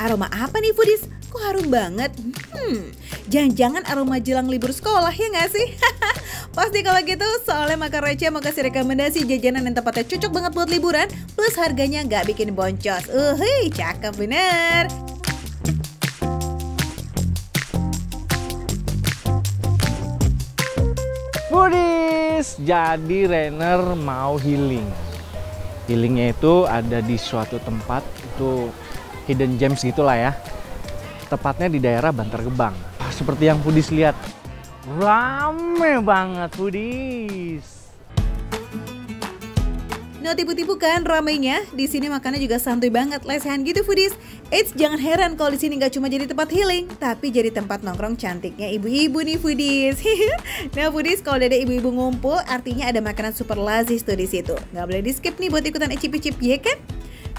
Aroma apa nih foodies? Kok harum banget? Jangan-jangan aroma jelang libur sekolah ya nggak sih? Pasti kalau gitu, soalnya Makan Receh mau kasih rekomendasi jajanan yang tempatnya cocok banget buat liburan, plus harganya nggak bikin boncos. Cakep bener. Foodies, jadi Rainer mau healing. Healingnya itu ada di suatu tempat, itu hidden gems gitulah ya. Tepatnya di daerah Bantar Gebang. Seperti yang Foodies lihat, rame banget Foodies. No tipu-tipu kan ramainya. Di sini makannya juga santuy banget, lesehan gitu Foodies. Eits, jangan heran kalau di sini nggak cuma jadi tempat healing, tapi jadi tempat nongkrong cantiknya ibu-ibu nih Foodies. Nah Foodies, kalau ada ibu-ibu ngumpul, artinya ada makanan super lazis tuh di situ. Nggak boleh di skip nih buat ikutan icip-icip, ya kan?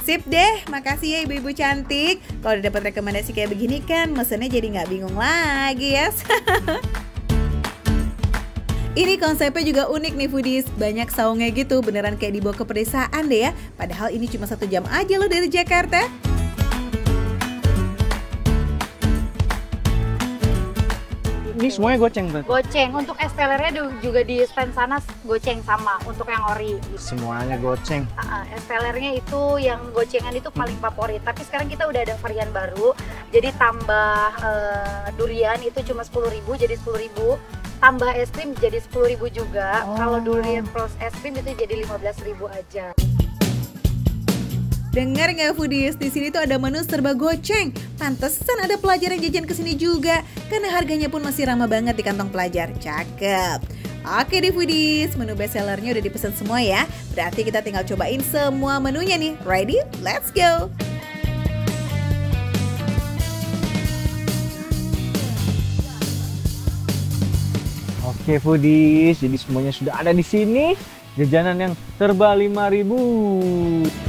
Sip deh, makasih ya ibu-ibu cantik. Kalau udah dapat rekomendasi kayak begini kan, mesennya jadi nggak bingung lagi ya. Ini konsepnya juga unik nih Foodies, banyak saungnya gitu, beneran kayak dibawa ke pedesaan deh ya. Padahal ini cuma 1 jam aja loh dari Jakarta. Ini semuanya goceng berarti? Goceng, untuk es telernya juga di stand sana goceng sama, untuk yang ori. Semuanya goceng. Es telernya itu yang gocengan itu paling favorit, tapi sekarang kita udah ada varian baru, jadi tambah durian itu cuma 10.000 jadi 10.000. Tambah es krim jadi 10.000 juga. Kalau durian plus es krim itu jadi 15.000 aja. Dengar nggak Foodies? Di sini tuh ada menu serba goceng. Pantesan ada pelajar yang jajan kesini juga, karena harganya pun masih ramah banget di kantong pelajar. Cakep. Oke deh Foodies, menu bestsellernya udah dipesan semua ya. Berarti kita tinggal cobain semua menunya nih. Ready? Let's go. Oke Foodies, jadi semuanya sudah ada di sini. Jajanan yang serba 5.000.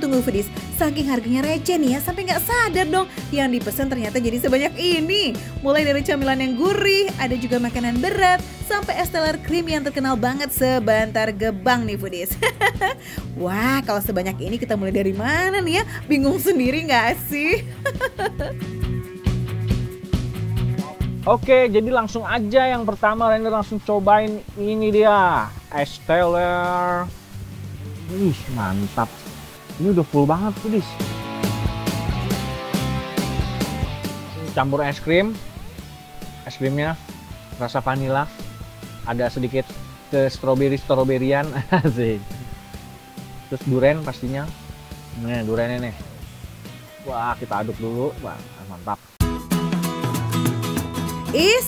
Tunggu Foodies, saking harganya receh nih ya, sampai nggak sadar dong yang dipesan ternyata jadi sebanyak ini. Mulai dari camilan yang gurih, ada juga makanan berat, sampai es teler krim yang terkenal banget sebantar Gebang nih Foodies. Wah, kalau sebanyak ini kita mulai dari mana nih ya? Bingung sendiri nggak sih? Oke, jadi langsung aja yang pertama Rainer langsung cobain ini dia, es teler. Wih, mantap. Ini udah full banget Foodies. Campur es krimnya rasa vanila, ada sedikit ke stroberian, asik. Terus durian pastinya. Nih duriannya nih. Wah, kita aduk dulu, wah mantap.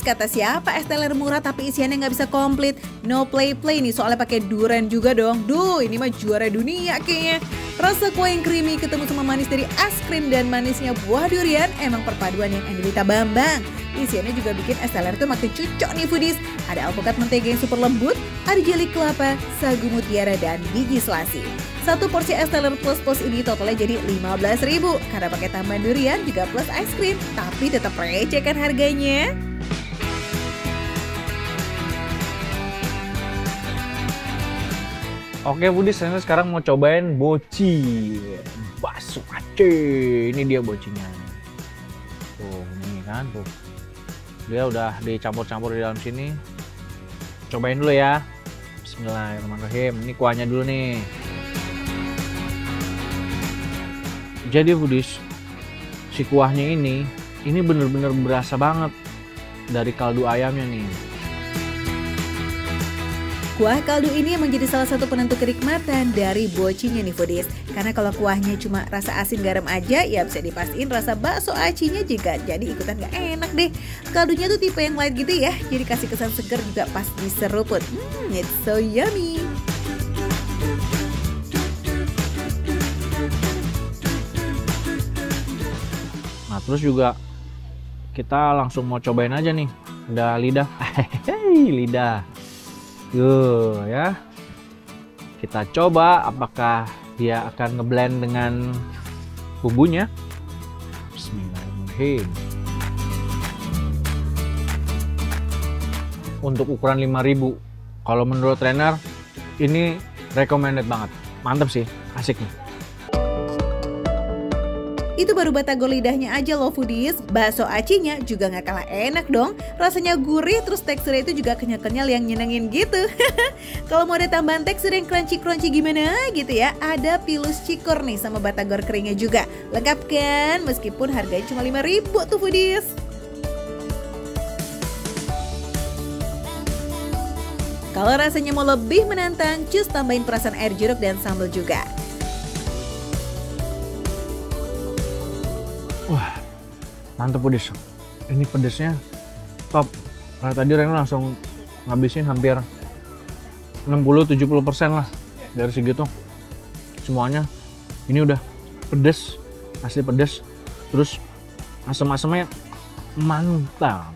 Kata siapa es teler murah tapi isiannya nggak bisa komplit. No play nih, soalnya pakai durian juga dong. Duh, ini mah juara dunia kayaknya. Rasa kue yang creamy ketemu sama manis dari es krim dan manisnya buah durian emang perpaduan yang Angelita Bambang. Isiannya juga bikin es teler tuh makin cocok nih Foodies. Ada alpukat mentega yang super lembut, ada jeli kelapa, sagu mutiara, dan biji selasi. Satu porsi es teler plus ini totalnya jadi 15.000 karena pakai tambahan durian juga plus es krim, tapi tetap receh kan harganya. Oke Foodies, saya sekarang mau cobain boci bakso Aceh. Ini dia bocinya. Tuh, ini kan tuh. Dia udah dicampur-campur di dalam sini. Cobain dulu ya. Bismillahirrahmanirrahim. Ini kuahnya dulu nih. Jadi Foodies, si kuahnya ini bener-bener berasa banget dari kaldu ayamnya nih. Kuah kaldu ini menjadi salah satu penentu kenikmatan dari bocinya nih Foodies. Karena kalau kuahnya cuma rasa asin garam aja, ya bisa dipastiin rasa bakso acinya juga jadi ikutan gak enak deh. Kaldunya tuh tipe yang light gitu ya, jadi kasih kesan seger juga pas diseruput. It's so yummy. Nah terus juga kita langsung mau cobain aja nih. Udah lidah. Lidah. Tuh ya. Kita coba apakah dia akan ngeblend dengan bumbunya. Bismillahirrahmanirrahim. Untuk ukuran 5.000, kalau menurut Rainer ini recommended banget. Mantap sih, asik nih. Itu baru batagor lidahnya aja loh foodies. Bakso acinya juga nggak kalah enak dong. Rasanya gurih terus teksturnya itu juga kenyal-kenyal yang nyenengin gitu. Kalau mau ada tambahan tekstur yang crunchy-crunchy gimana gitu ya, ada pilus cikur nih sama batagor keringnya juga. Lengkap kan? Meskipun harganya cuma 5.000 tuh foodies. Kalau rasanya mau lebih menantang, cus tambahin perasan air jeruk dan sambal juga. Wah, mantep pedes. Ini pedesnya top. Karena tadi Reno langsung ngabisin hampir 60-70% lah dari segitu. Semuanya ini udah pedes, asli pedes. Terus asam-asamnya mantap.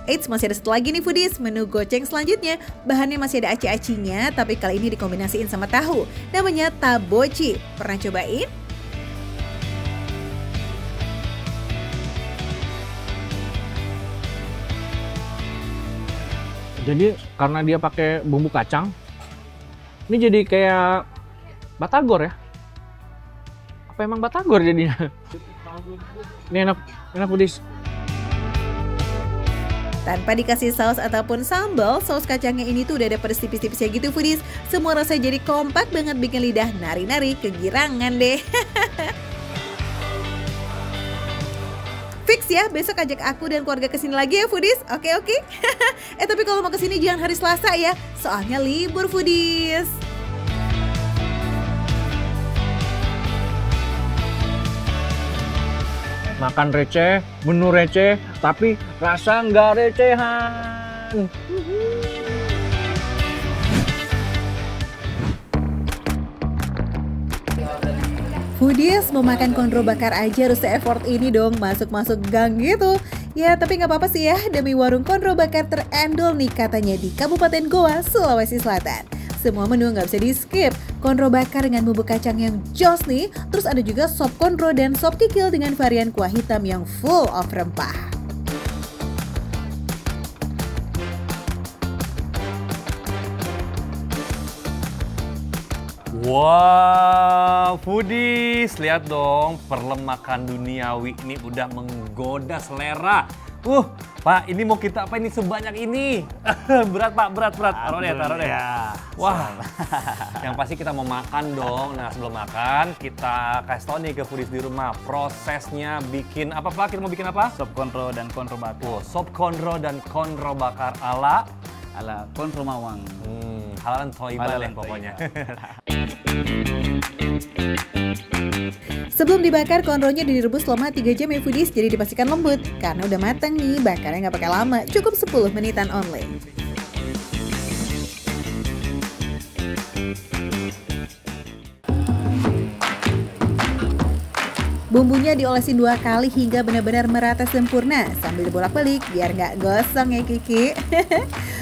Eits, masih ada satu lagi nih foodies, menu goceng selanjutnya. Bahannya masih ada aci-acinya, tapi kali ini dikombinasiin sama tahu. Namanya taboci. Pernah cobain? Jadi karena dia pakai bumbu kacang, ini jadi kayak batagor ya. Apa emang batagor jadinya? Ini enak foodies. Tanpa dikasih saus ataupun sambal, saus kacangnya ini tuh udah ada pedes tipis-tipisnya gitu foodies. Semua rasanya jadi kompak banget bikin lidah nari-nari kegirangan deh. Fix ya, besok ajak aku dan keluarga kesini lagi ya foodies. Oke. Tapi kalau mau kesini jangan hari Selasa ya, soalnya libur foodies. Makan receh, menu receh, tapi rasa nggak recehan. Foodies mau makan kondro bakar aja harus se-effort ini dong, masuk-masuk gang gitu. Ya tapi nggak apa-apa sih ya, demi warung kondro bakar terendol nih katanya di Kabupaten Goa, Sulawesi Selatan. Semua menu nggak bisa di-skip. Kondro bakar dengan bumbu kacang yang jos nih. Terus ada juga sop kondro dan sop kikil dengan varian kuah hitam yang full of rempah. Wow, foodies, lihat dong, perlemakan duniawi ini udah menggoda selera. Pak, ini mau kita apa ini sebanyak ini? Berat Pak, berat. Taruh deh. Wah, yang pasti kita mau makan dong. Nah, sebelum makan, kita kasih tau nih ke foodies di rumah prosesnya bikin apa Pak? Kita mau bikin apa? Sop konro dan konro bakar. Sop konro dan konro bakar ala Konro Mawang. Halalan Thoiban deh pokoknya. Sebelum dibakar, konronya direbus selama 3 jam ya foodies, jadi dipastikan lembut. Karena udah matang nih, bakarnya nggak pakai lama, cukup 10 menitan only. Bumbunya diolesin 2 kali hingga benar-benar merata sempurna sambil dibolak-balik biar nggak gosong ya Kiki.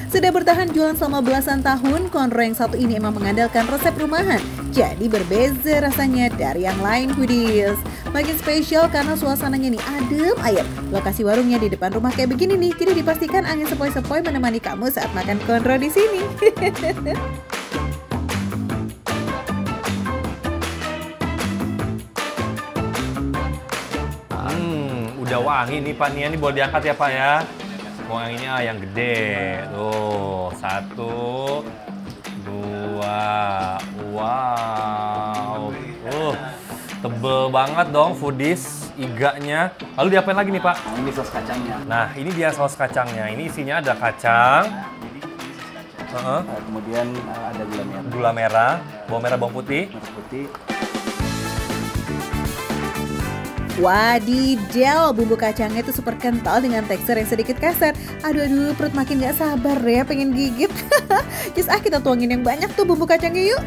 Sudah bertahan jualan selama belasan tahun, konro yang satu ini emang mengandalkan resep rumahan. Jadi berbeza rasanya dari yang lain foodies. Makin spesial karena suasananya nih adem ayem. Lokasi warungnya di depan rumah kayak begini nih, jadi dipastikan angin sepoi-sepoi menemani kamu saat makan konro di sini. Udah wangi nih Pak, ini boleh diangkat ya Pak ya. Wanginya yang gede. Tuh, 1, 2. Wow. Tebel banget dong foodies iganya. Lalu diapain lagi nih Pak? Nah, ini saus kacangnya. Nah, ini dia saus kacangnya. Ini isinya ada kacang. Kemudian ada gula merah. Gula merah, bawang merah, bawang putih. Merah putih. Wadidaw, bumbu kacangnya itu super kental dengan tekstur yang sedikit kasar. Aduh, perut makin gak sabar ya pengen gigit. Just kita tuangin yang banyak tuh bumbu kacangnya yuk.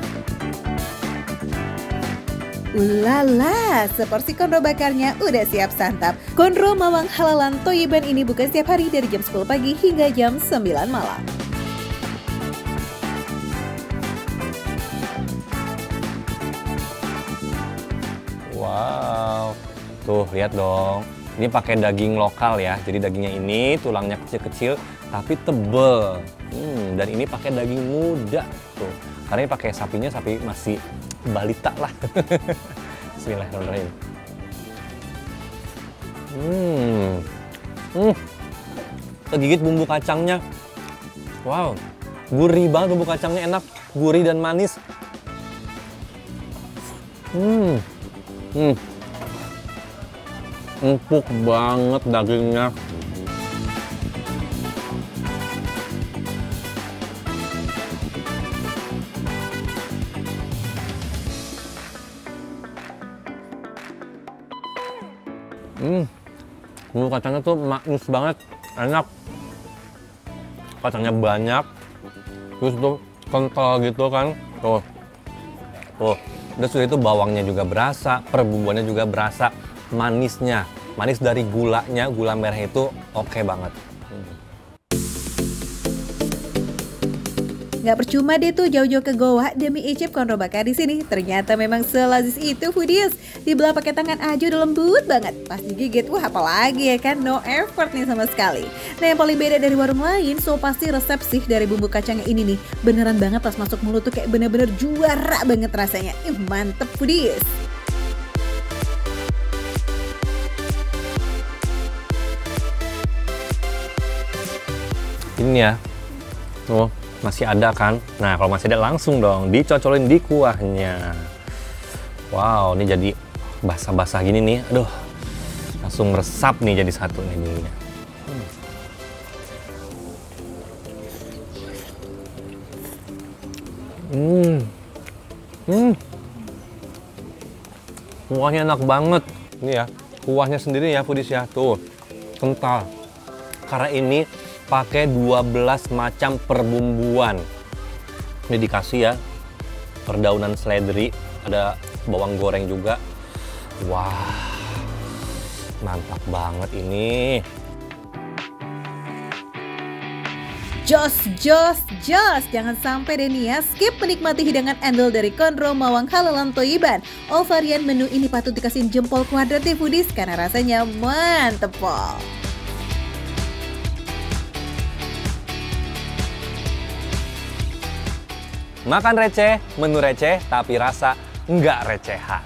Ulala, seporsi konro bakarnya udah siap santap. Konro Mawang halalan Thoiban ini buka setiap hari dari jam 10 pagi hingga jam 9 malam. Wow. Tuh, lihat dong. Ini pakai daging lokal ya. Jadi dagingnya ini tulangnya kecil-kecil tapi tebel. Dan ini pakai daging muda tuh. Karena ini pakai sapinya sapi masih balita lah. Bismillahirrahmanirrahim. Kegigit bumbu kacangnya. Wow, gurih banget bumbu kacangnya, enak, gurih dan manis. Empuk banget dagingnya. Bumbu kacangnya tuh manis banget, enak. Kacangnya banyak, terus tuh kental gitu kan. Tuh, dan sudah itu bawangnya juga berasa, perbumbuannya juga berasa, manisnya, manis dari gulanya, gula merah itu oke banget. Nggak percuma deh tuh jauh-jauh ke Goa demi icip konro bakar di sini. Ternyata memang selazis itu foodies. Dibelah pakai tangan aja udah lembut banget. Pas digigit, wah apalagi ya kan, no effort nih sama sekali. Nah yang paling beda dari warung lain, so pasti resep sih dari bumbu kacangnya ini nih. Beneran banget pas masuk mulut tuh kayak bener-bener juara banget rasanya. Mantep foodies. Ini ya, tuh masih ada kan? Nah kalau masih ada langsung dong dicocolin di kuahnya. Wow, ini jadi basah-basah gini nih. Aduh, langsung meresap nih jadi satu nih bumbunya. Kuahnya enak banget. Ini ya, kuahnya sendiri ya foodies ya. Tuh, kental. Karena ini pakai 12 macam perbumbuan. Ini dikasih ya perdaunan seledri, ada bawang goreng juga. Wah, mantap banget ini. Jos, jangan sampai deh nih ya skip menikmati hidangan endol dari Konro Mawang Halalan Thoiban. All varian menu ini patut dikasih jempol kuadrat deh foodies karena rasanya mantep pol. Makan receh, menu receh, tapi rasa nggak recehan.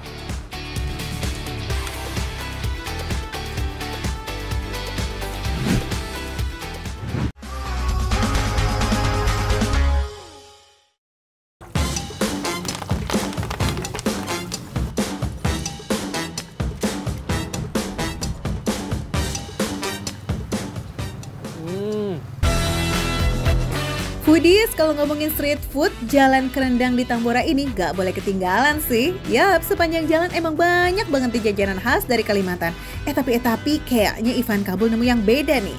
Foodies, kalau ngomongin street food, jalan kerendang di Tambora ini gak boleh ketinggalan sih. Yap, sepanjang jalan emang banyak banget di jajanan khas dari Kalimantan. Tapi kayaknya Ivan Kabul nemu yang beda nih.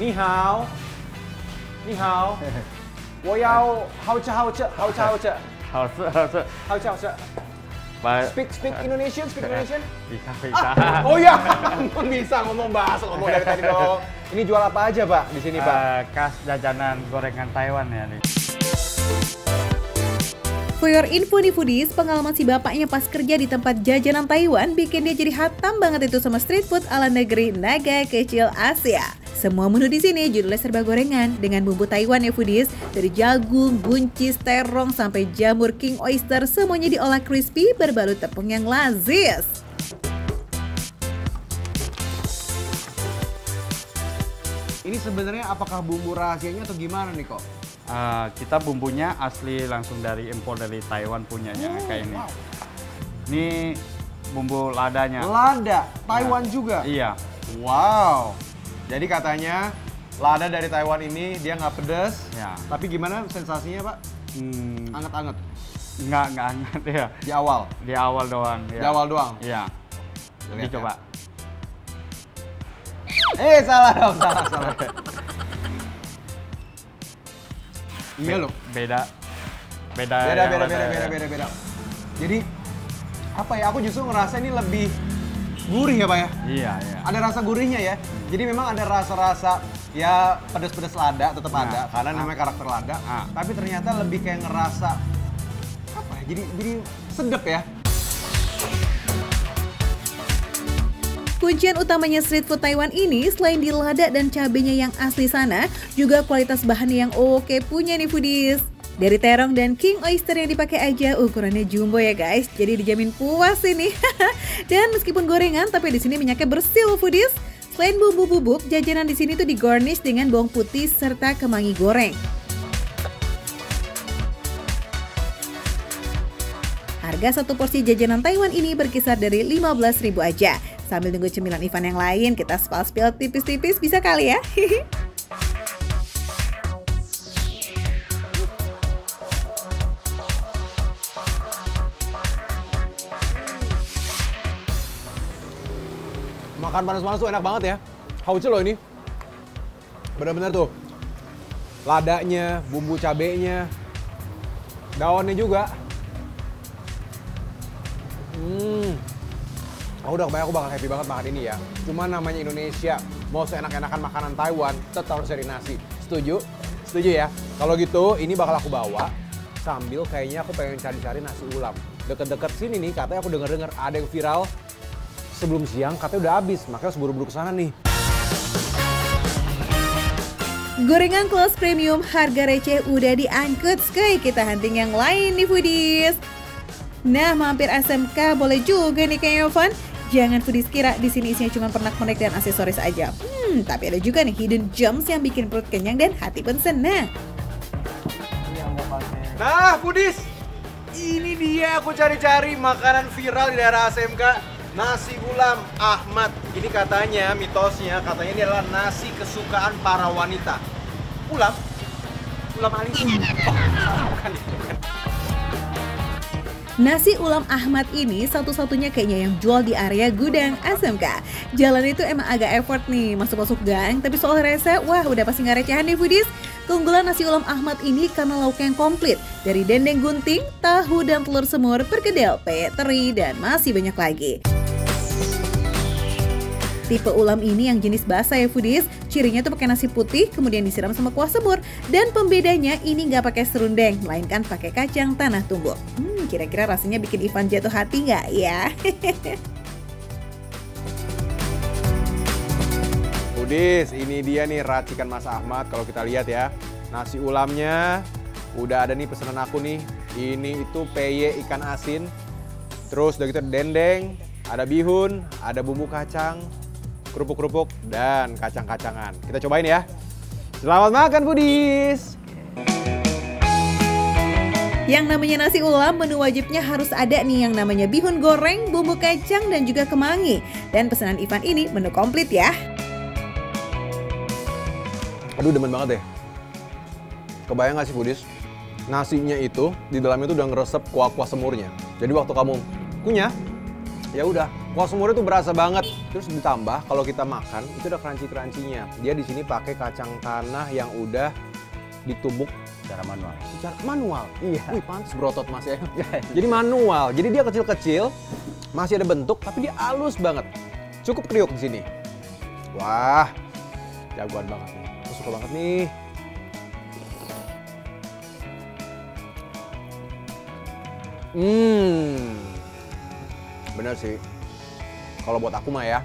Ni hao. Ni hao. 我要好吃好吃好吃好吃好吃好吃。好吃好吃 Speak Indonesian, speak Indonesian. Bisa. Oh ya, bisa ngomong bahasa, ngomong dari tadi dong. Ini jual apa aja Pak di sini Pak? Khas jajanan gorengan Taiwan ya nih. For your info nih foodies, pengalaman si bapaknya pas kerja di tempat jajanan Taiwan bikin dia jadi hatam banget itu sama street food ala negeri naga kecil Asia. Semua menu di sini judulnya serba gorengan dengan bumbu Taiwan ya foodies. Dari jagung, buncis, terong sampai jamur king oyster semuanya diolah crispy berbalut tepung yang lazis. Ini sebenarnya apakah bumbu rahasianya atau gimana nih kok? Kita bumbunya asli langsung dari impor dari Taiwan punyanya kayak ini. Ini bumbu ladanya. Lada, Taiwan juga? Iya. Wow. Jadi katanya lada dari Taiwan ini dia nggak pedas. Ya. Tapi gimana sensasinya Pak? Anget-anget? Nggak anget ya. Di awal? Di awal doang. Di Ya. awal doang? Iya. Ini Lihat, coba. Salah dong, salah. Iya loh. Beda. Beda. Jadi apa ya? Aku justru ngerasa ini lebih gurih ya Pak ya? Iya. Ada rasa gurihnya ya. Jadi memang ada rasa-rasa ya pedas-pedas lada tetap ada karena namanya karakter lada. Tapi ternyata lebih kayak ngerasa apa ya? Jadi sedap ya. Kuncian utamanya street food Taiwan ini selain di lada dan cabenya yang asli sana, juga kualitas bahannya yang oke punya nih foodies. Dari terong dan king oyster yang dipakai aja ukurannya jumbo ya guys. Jadi dijamin puas ini. Dan meskipun gorengan tapi di sini minyaknya bersih loh foodies. Selain bumbu bubuk, jajanan di sini tuh digarnish dengan bawang putih serta kemangi goreng. Harga satu porsi jajanan Taiwan ini berkisar dari 15.000 aja. Sambil nunggu cemilan Ivan yang lain, kita spill tipis-tipis bisa kali ya. Makan panas-panas tuh enak banget ya. Hauce loh ini. Bener-bener tuh. Ladanya, bumbu cabenya, daunnya juga. Udah kebayang aku bakal happy banget makan ini ya. Cuma namanya Indonesia, mau seenak-enakan makanan Taiwan, tetap harus cari nasi. Setuju? Setuju ya? Kalau gitu, ini bakal aku bawa sambil kayaknya aku pengen cari-cari nasi ulam. Deket-deket sini nih, katanya aku denger-denger ada yang viral sebelum siang, katanya udah habis. Makanya harus buru-buru ke sana nih. Gorengan kelas premium harga receh udah diangkut, skuy. Kita hunting yang lain nih foodies. Nah, mampir SMK boleh juga nih kayaknya Van. Jangan foodies kira di sini isinya cuma pernak-pernik dan aksesoris aja. Tapi ada juga nih hidden gems yang bikin perut kenyang dan hati pun senang. Nah, foodies, ini dia aku cari-cari makanan viral di daerah SMK. Nasi ulam Ahmad. Ini katanya, mitosnya, katanya ini adalah nasi kesukaan para wanita. Ulam? Ulam alis? Bukan. Nasi ulam Ahmad ini satu-satunya kayaknya yang jual di area gudang SMK. Jalan itu emang agak effort nih masuk-masuk gang, tapi soal rasa, wah udah pasti nggak recehan nih foodies. Keunggulan nasi ulam Ahmad ini karena lauknya yang komplit. Dari dendeng gunting, tahu dan telur semur, perkedel, peye teri, dan masih banyak lagi. Tipe ulam ini yang jenis basah ya foodies. Cirinya tuh pakai nasi putih, kemudian disiram sama kuah semur. Dan pembedanya ini nggak pakai serundeng, melainkan pakai kacang tanah tumbuk. Kira-kira rasanya bikin Ivan jatuh hati nggak ya? Foodies, ini dia nih racikan Mas Ahmad. Kalau kita lihat ya, nasi ulamnya udah ada nih pesanan aku nih. Ini itu peye ikan asin. Terus udah gitu dendeng, ada bihun, ada bumbu kacang, kerupuk-kerupuk, dan kacang-kacangan. Kita cobain ya. Selamat makan foodies! Yang namanya nasi ulam, menu wajibnya harus ada nih yang namanya bihun goreng, bumbu kacang, dan juga kemangi. Dan pesanan Ivan ini menu komplit ya. Aduh, demen banget deh. Kebayang gak sih foodies? Nasinya itu, di dalamnya itu udah ngeresep kuah-kuah semurnya. Jadi waktu kamu kunyah, ya udah, kuah semur itu berasa banget. Terus ditambah kalau kita makan itu ada crunchy-crunchy-nya. Dia di sini pakai kacang tanah yang udah ditumbuk Secara manual. secara manual. Iya. Wih, pantes berotot Mas ya. Jadi manual. Jadi dia kecil-kecil, masih ada bentuk tapi dia halus banget. Cukup kriuk di sini. Wah, jagoan banget nih. Aku suka banget nih. Bener sih. Kalau buat aku mah ya,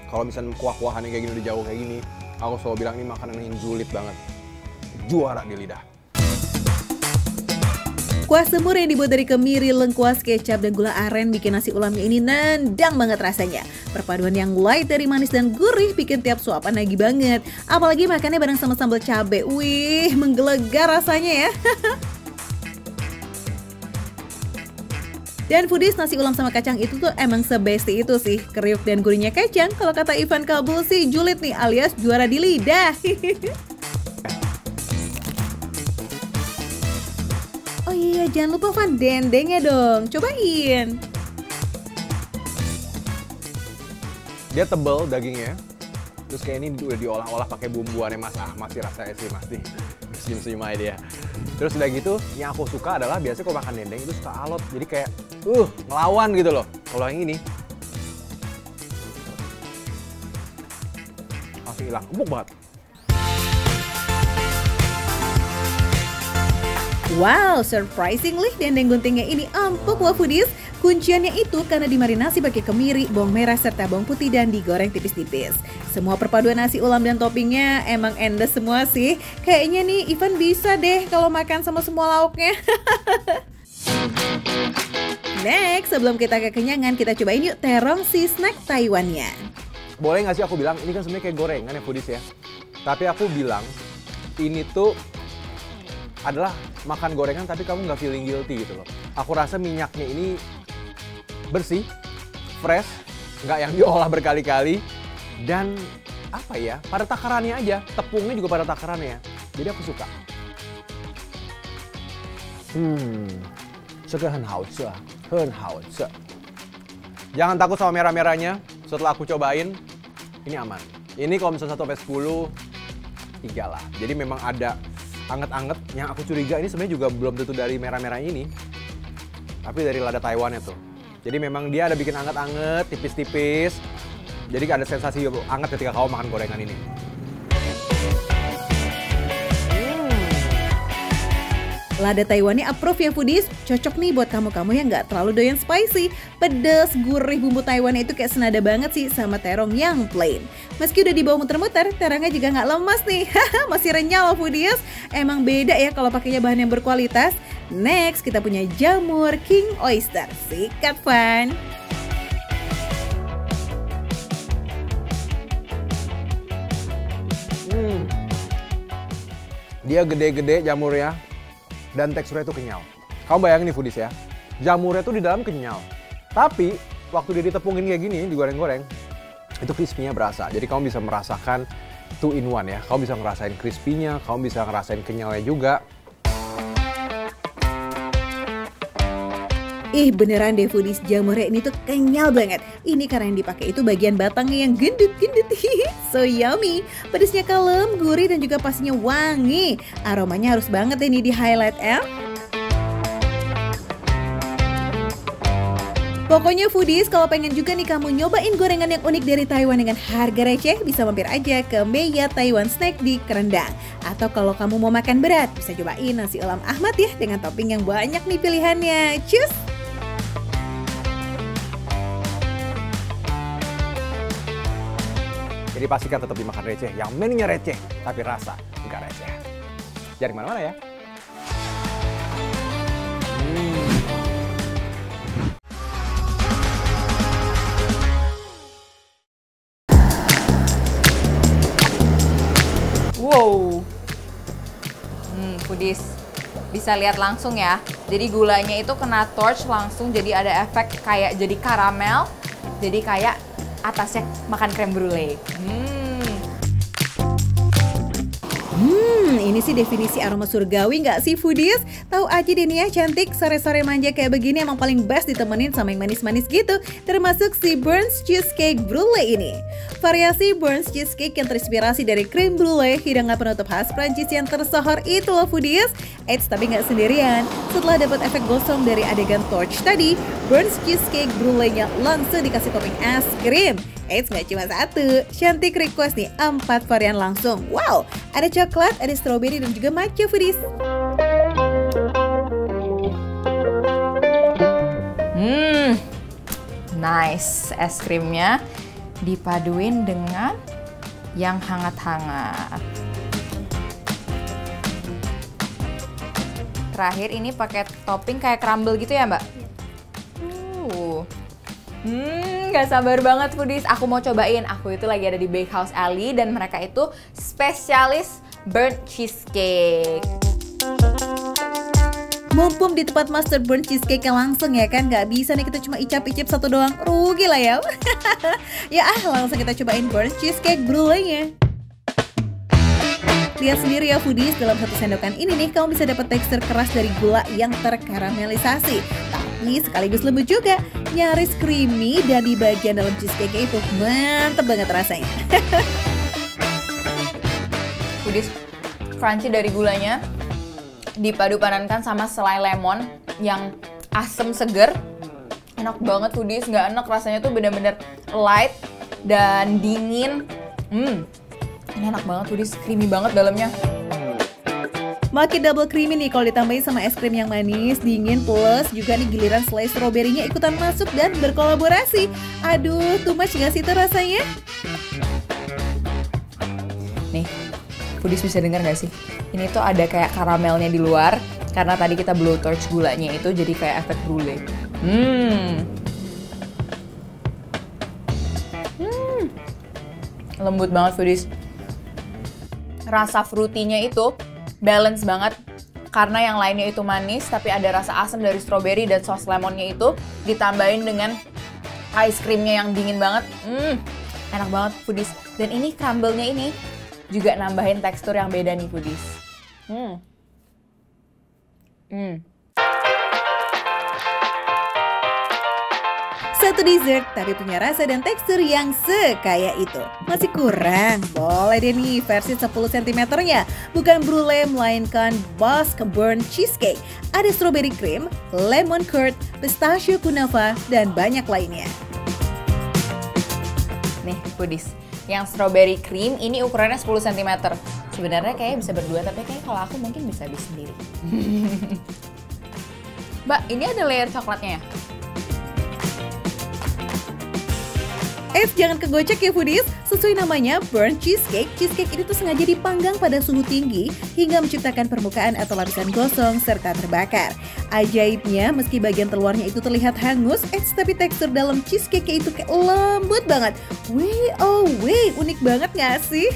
kalau misalnya kuah-kuahan kayak gini udah jauh kayak gini, aku selalu bilang ini makanan yang julid banget. Juara di lidah. Kuah semur yang dibuat dari kemiri, lengkuas, kecap, dan gula aren bikin nasi ulamnya ini nendang banget rasanya. Perpaduan yang light dari manis dan gurih bikin tiap suapan nagih banget. Apalagi makannya bareng sama sambal cabai. Wih, menggelegar rasanya ya. Dan foodies, nasi ulam sama kacang itu tuh emang sebesti itu sih. Kriuk dan gurihnya kacang, kalau kata Ivan Kabul sih julid nih alias juara di lidah. Oh iya, jangan lupa Van, dendengnya dong. Cobain. Dia tebel dagingnya. Terus kayak ini udah diolah-olah pakai bumbuannya Mas Ahmad sih rasanya sih Mas nih. Senyum-senyum aja dia. Terus udah gitu, yang aku suka adalah biasanya kalau makan dendeng itu suka alot. Jadi kayak ngelawan gitu loh. Kalau yang ini langsung hilang, empuk banget. Wow, surprisingly dendeng guntingnya ini empuk wah foodies. Kunciannya itu karena dimarinasi pakai kemiri, bawang merah, serta bawang putih dan digoreng tipis-tipis. Semua perpaduan nasi ulam dan toppingnya emang endes semua sih. Kayaknya nih Ivan bisa deh kalau makan sama semua lauknya. Next, sebelum kita kekenyangan, kita cobain yuk terong si snack Taiwannya. Boleh nggak sih aku bilang, ini kan sebenarnya kayak gorengan ya foodies ya. Tapi aku bilang, ini tuh adalah makan gorengan tapi kamu nggak feeling guilty gitu loh. Aku rasa minyaknya ini bersih, fresh, nggak yang diolah berkali-kali. Dan apa ya, pada takarannya aja, tepungnya juga pada takarannya. Jadi aku suka. Jangan takut sama merah-merahnya. Setelah aku cobain, ini aman. Ini kalau misalnya 1/10, 3 lah. Jadi memang ada anget-anget. Yang aku curiga ini sebenarnya juga belum tentu dari merah-merah ini. Tapi dari lada Taiwannya tuh. Jadi memang dia ada bikin anget-anget, tipis-tipis. Jadi ada sensasi anget ketika kamu makan gorengan ini. Lada Taiwannya approve ya foodies. Cocok nih buat kamu-kamu yang nggak terlalu doyan spicy. Pedas, gurih bumbu Taiwannya itu kayak senada banget sih sama terong yang plain. Meski udah dibawa muter-muter, terongnya juga nggak lemas nih. Masih renyah loh foodies. Emang beda ya kalau pakainya bahan yang berkualitas. Next, kita punya jamur king oyster. Sikat Van. Dia gede-gede jamurnya dan teksturnya itu kenyal. Kamu bayangin nih foodies ya, jamurnya tuh di dalam kenyal. Tapi waktu dia ditepungin kayak gini, digoreng-goreng, itu crispy-nya berasa. Jadi kamu bisa merasakan 2 in 1 ya. Kamu bisa ngerasain crispy-nya, kamu bisa ngerasain kenyalnya juga. Beneran deh foodies, jamurnya ini tuh kenyal banget. Ini karena yang dipakai itu bagian batangnya yang gendut-gendut. So yummy. Pedasnya kalem, gurih dan juga pastinya wangi. Aromanya harus banget ini di highlight ya. Pokoknya foodies, kalau pengen juga nih kamu nyobain gorengan yang unik dari Taiwan dengan harga receh, bisa mampir aja ke Meya Taiwan Snack di Kerendang. Atau kalau kamu mau makan berat, bisa cobain nasi ulam Ahmad ya, dengan topping yang banyak nih pilihannya. Cus! Jadi pastikan tetap dimakan receh, yang menunya receh, tapi rasa nggak receh. Jangan kemana-mana ya. Wow, foodies bisa lihat langsung ya. Jadi gulanya itu kena torch langsung, jadi ada efek kayak jadi karamel, jadi kayak atasnya makan creme brulee. Ini sih definisi aroma surgawi nggak sih foodies? Tahu aja deh nih ya, cantik sore-sore manja kayak begini emang paling best ditemenin sama yang manis-manis gitu. Termasuk si Burns Cheesecake Brulee ini. Variasi Burns Cheesecake yang terinspirasi dari creme brulee, hidangan penutup khas Prancis yang tersohor itu loh foodies. Eits, tapi nggak sendirian. Setelah dapat efek gosong dari adegan torch tadi, Burns Cheesecake Brulee-nya langsung dikasih topping es krim. Eits, nggak cuma satu, cantik request nih 4 varian langsung. Wow, ada coklat, ada strawberry dan juga matcha foodies. Nice, es krimnya dipaduin dengan yang hangat-hangat. Terakhir ini pakai topping kayak crumble gitu ya Mbak? Gak sabar banget foodies, aku mau cobain. Aku itu lagi ada di Bakehouse Alley dan mereka itu spesialis burnt cheesecake. Mumpung di tempat master burnt cheesecake yang langsung ya kan, nggak bisa nih kita cuma icap-icip satu doang, rugi lah ya. Langsung kita cobain burnt cheesecake brulee-nya. Lihat sendiri ya foodies, dalam 1 sendokan ini nih kamu bisa dapat tekstur keras dari gula yang terkaramelisasi, tapi sekaligus lembut juga, nyaris creamy, dan di bagian dalam cheesecake itu mantep banget rasanya. Foodies, crunchy dari gulanya, dipadu-padankan sama selai lemon yang asem seger. Enak banget foodies, nggak enak rasanya tuh bener-bener light dan dingin. Ini enak banget foodies, creamy banget dalamnya. Makin double creamy nih kalau ditambahin sama es krim yang manis, dingin, plus juga nih giliran selai stroberinya ikutan masuk dan berkolaborasi. Aduh, too much gak sih itu rasanya? Foodies bisa dengar nggak sih? Ini tuh ada kayak karamelnya di luar, karena tadi kita blowtorch gulanya itu jadi kayak efek brulee. Lembut banget Foodies. Rasa fruity-nya itu balance banget, karena yang lainnya itu manis, tapi ada rasa asam dari strawberry dan saus lemonnya itu ditambahin dengan ice creamnya yang dingin banget. Enak banget Foodies. Dan ini crumble-nya ini juga nambahin tekstur yang beda nih Foodies. Satu dessert tapi punya rasa dan tekstur yang sekaya itu. Masih kurang? Boleh deh nih versi 10 cm-nya. Bukan brulee melainkan Basque Burnt Cheesecake. Ada strawberry cream, lemon curd, pistachio kunafa, dan banyak lainnya. Nih Foodies, yang strawberry cream ini ukurannya 10 cm. Sebenarnya kayaknya bisa berdua, tapi kayaknya kalau aku mungkin bisa habis sendiri. Mbak, ini ada layer coklatnya ya? Jangan kegocek ya Foodies, sesuai namanya burnt cheesecake, cheesecake ini tuh sengaja dipanggang pada suhu tinggi hingga menciptakan permukaan atau lapisan gosong serta terbakar. Ajaibnya, meski bagian luarnya itu terlihat hangus, tapi tekstur dalam cheesecake-nya itu kayak lembut banget. Unik banget gak sih?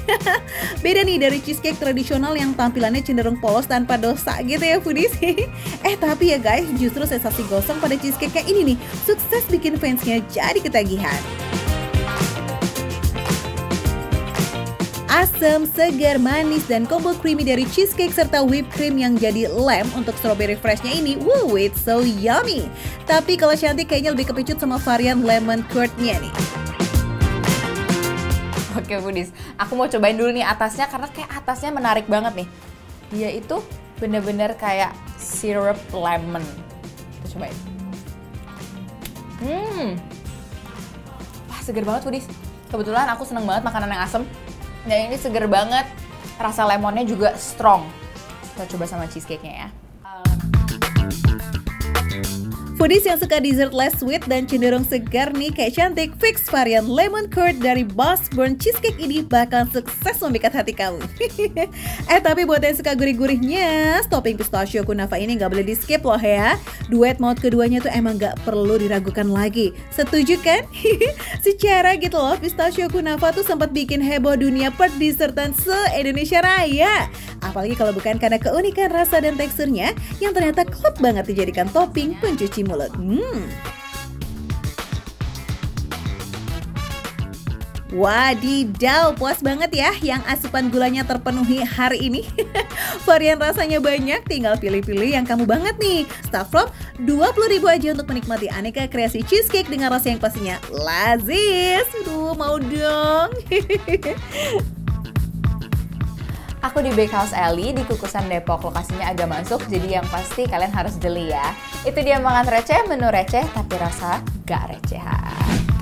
Beda nih dari cheesecake tradisional yang tampilannya cenderung polos tanpa dosa gitu ya Foodies. Tapi ya guys, justru sensasi gosong pada cheesecake-nya ini nih, sukses bikin fansnya jadi ketagihan. Asam, segar, manis, dan combo creamy dari cheesecake serta whipped cream yang jadi lem untuk strawberry freshnya ini, it's so yummy. Tapi kalau cantik kayaknya lebih kepicut sama varian lemon curd-nya nih. Oke Foodies, aku mau cobain dulu nih atasnya karena kayak atasnya menarik banget nih. Dia itu bener-bener kayak syrup lemon. Kita cobain. Wah, segar banget Foodies. Kebetulan aku seneng banget makanan yang asem. Dan ini seger banget, rasa lemonnya juga strong. Kita coba sama cheesecake-nya ya. Foodies yang suka dessert less sweet dan cenderung segar nih kayak cantik, fix varian lemon curd dari Basque Burnt Cheesecake ini bakal sukses memikat hati kamu. Tapi buat yang suka gurih-gurihnya, topping pistachio kunafa ini nggak boleh di skip loh ya. Duet maut keduanya tuh emang nggak perlu diragukan lagi. Setuju kan? Secara gitu loh, pistachio kunafa tuh sempat bikin heboh dunia perdesertan se-Indonesia Raya. Apalagi kalau bukan karena keunikan rasa dan teksturnya yang ternyata klop banget dijadikan topping pencuci mulut. Wadidaw, puas banget ya yang asupan gulanya terpenuhi hari ini. Varian rasanya banyak, tinggal pilih-pilih yang kamu banget nih. Start from 20.000 aja untuk menikmati aneka kreasi cheesecake dengan rasa yang pastinya lazis. Mau dong. Aku di Bakehouse Alley di Kukusan Depok, lokasinya agak masuk, jadi yang pasti kalian harus jeli ya. Itu dia makan receh, menu receh, tapi rasa gak recehan.